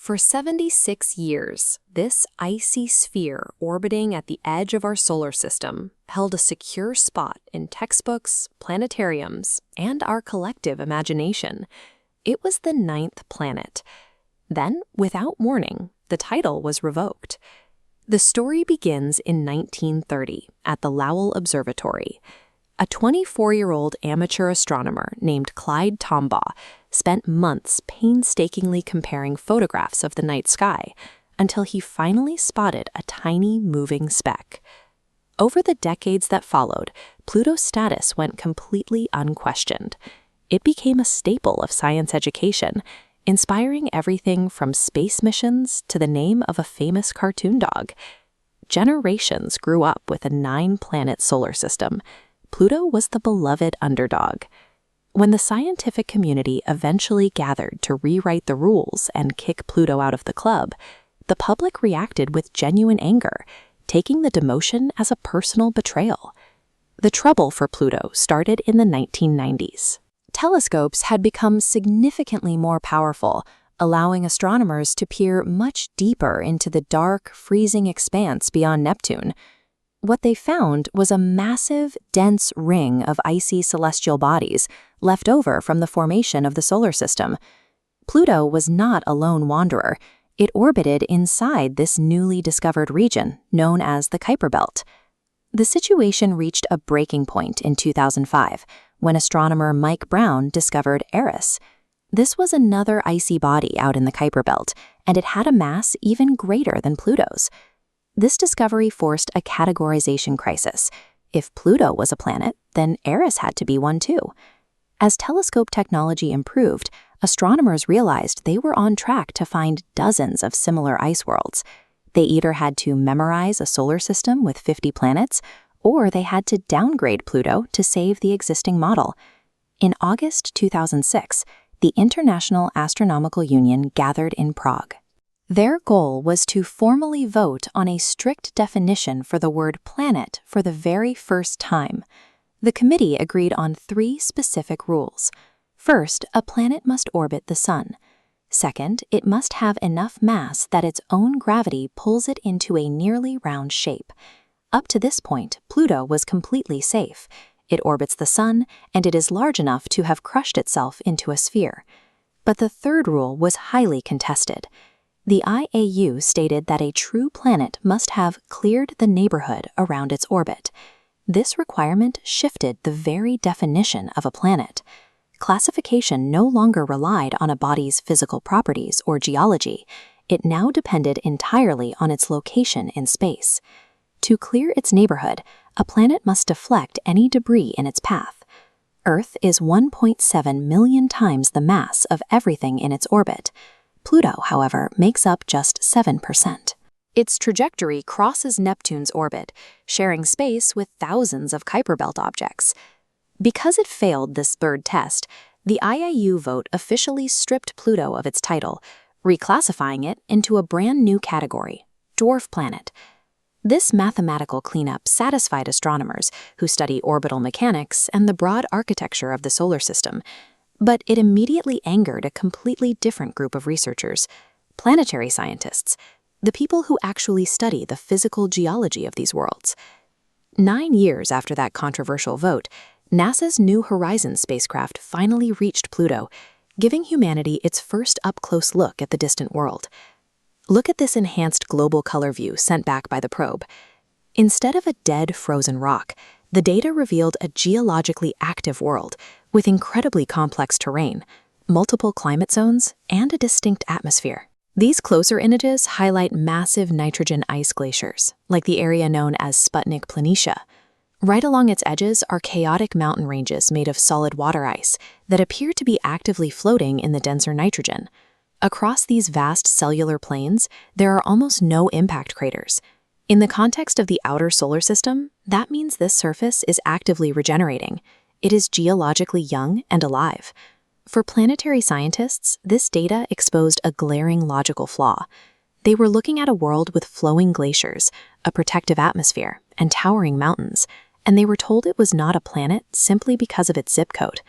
For 76 years, this icy sphere orbiting at the edge of our solar system held a secure spot in textbooks, planetariums, and our collective imagination. It was the ninth planet. Then, without warning, the title was revoked. The story begins in 1930 at the Lowell Observatory. A 24-year-old amateur astronomer named Clyde Tombaugh spent months painstakingly comparing photographs of the night sky until he finally spotted a tiny moving speck. Over the decades that followed, Pluto's status went completely unquestioned. It became a staple of science education, inspiring everything from space missions to the name of a famous cartoon dog. Generations grew up with a 9-planet solar system. Pluto was the beloved underdog. When the scientific community eventually gathered to rewrite the rules and kick Pluto out of the club, the public reacted with genuine anger, taking the demotion as a personal betrayal. The trouble for Pluto started in the 1990s. Telescopes had become significantly more powerful, allowing astronomers to peer much deeper into the dark, freezing expanse beyond Neptune. What they found was a massive, dense ring of icy celestial bodies left over from the formation of the solar system. Pluto was not a lone wanderer. It orbited inside this newly discovered region, known as the Kuiper Belt. The situation reached a breaking point in 2005, when astronomer Mike Brown discovered Eris. This was another icy body out in the Kuiper Belt, and it had a mass even greater than Pluto's. This discovery forced a categorization crisis. If Pluto was a planet, then Eris had to be one too. As telescope technology improved, astronomers realized they were on track to find dozens of similar ice worlds. They either had to memorize a solar system with 50 planets, or they had to downgrade Pluto to save the existing model. In August 2006, the International Astronomical Union gathered in Prague. Their goal was to formally vote on a strict definition for the word planet for the very first time. The committee agreed on 3 specific rules. First, a planet must orbit the sun. Second, it must have enough mass that its own gravity pulls it into a nearly round shape. Up to this point, Pluto was completely safe. It orbits the sun, and it is large enough to have crushed itself into a sphere. But the third rule was highly contested. The IAU stated that a true planet must have cleared the neighborhood around its orbit. This requirement shifted the very definition of a planet. Classification no longer relied on a body's physical properties or geology. It now depended entirely on its location in space. To clear its neighborhood, a planet must deflect any debris in its path. Earth is 1.7 million times the mass of everything in its orbit. Pluto, however, makes up just 7%. Its trajectory crosses Neptune's orbit, sharing space with thousands of Kuiper Belt objects. Because it failed this third test, the IAU vote officially stripped Pluto of its title, reclassifying it into a brand new category, Dwarf planet. This mathematical cleanup satisfied astronomers who study orbital mechanics and the broad architecture of the solar system. But it immediately angered a completely different group of researchers, planetary scientists, the people who actually study the physical geology of these worlds. 9 years after that controversial vote, NASA's New Horizons spacecraft finally reached Pluto, giving humanity its first up-close look at the distant world. Look at this enhanced global color view sent back by the probe. Instead of a dead, frozen rock, the data revealed a geologically active world with incredibly complex terrain, multiple climate zones, and a distinct atmosphere. These closer images highlight massive nitrogen ice glaciers, like the area known as Sputnik Planitia. Right along its edges are chaotic mountain ranges made of solid water ice that appear to be actively floating in the denser nitrogen. Across these vast cellular plains, there are almost no impact craters. In the context of the outer solar system, that means this surface is actively regenerating. It is geologically young and alive. For planetary scientists, this data exposed a glaring logical flaw. They were looking at a world with flowing glaciers, a protective atmosphere, and towering mountains, and they were told it was not a planet simply because of its zip code.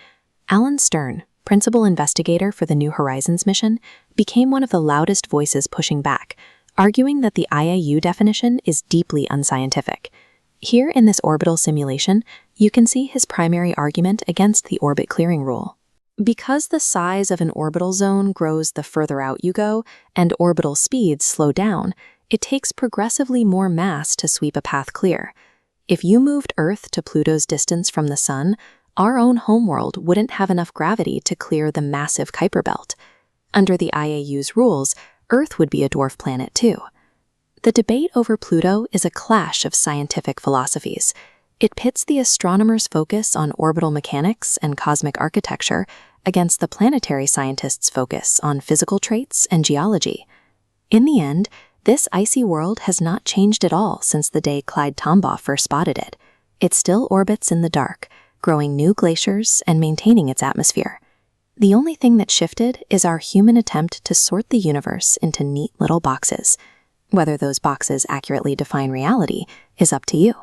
Alan Stern, principal investigator for the New Horizons mission, became one of the loudest voices pushing back, arguing that the IAU definition is deeply unscientific. Here in this orbital simulation, you can see his primary argument against the orbit clearing rule. Because the size of an orbital zone grows the further out you go, and orbital speeds slow down, it takes progressively more mass to sweep a path clear. If you moved Earth to Pluto's distance from the Sun, our own homeworld wouldn't have enough gravity to clear the massive Kuiper Belt. Under the IAU's rules, Earth would be a dwarf planet too. The debate over Pluto is a clash of scientific philosophies. It pits the astronomers' focus on orbital mechanics and cosmic architecture against the planetary scientists' focus on physical traits and geology. In the end, this icy world has not changed at all since the day Clyde Tombaugh first spotted it. It still orbits in the dark, growing new glaciers and maintaining its atmosphere. The only thing that shifted is our human attempt to sort the universe into neat little boxes. Whether those boxes accurately define reality is up to you.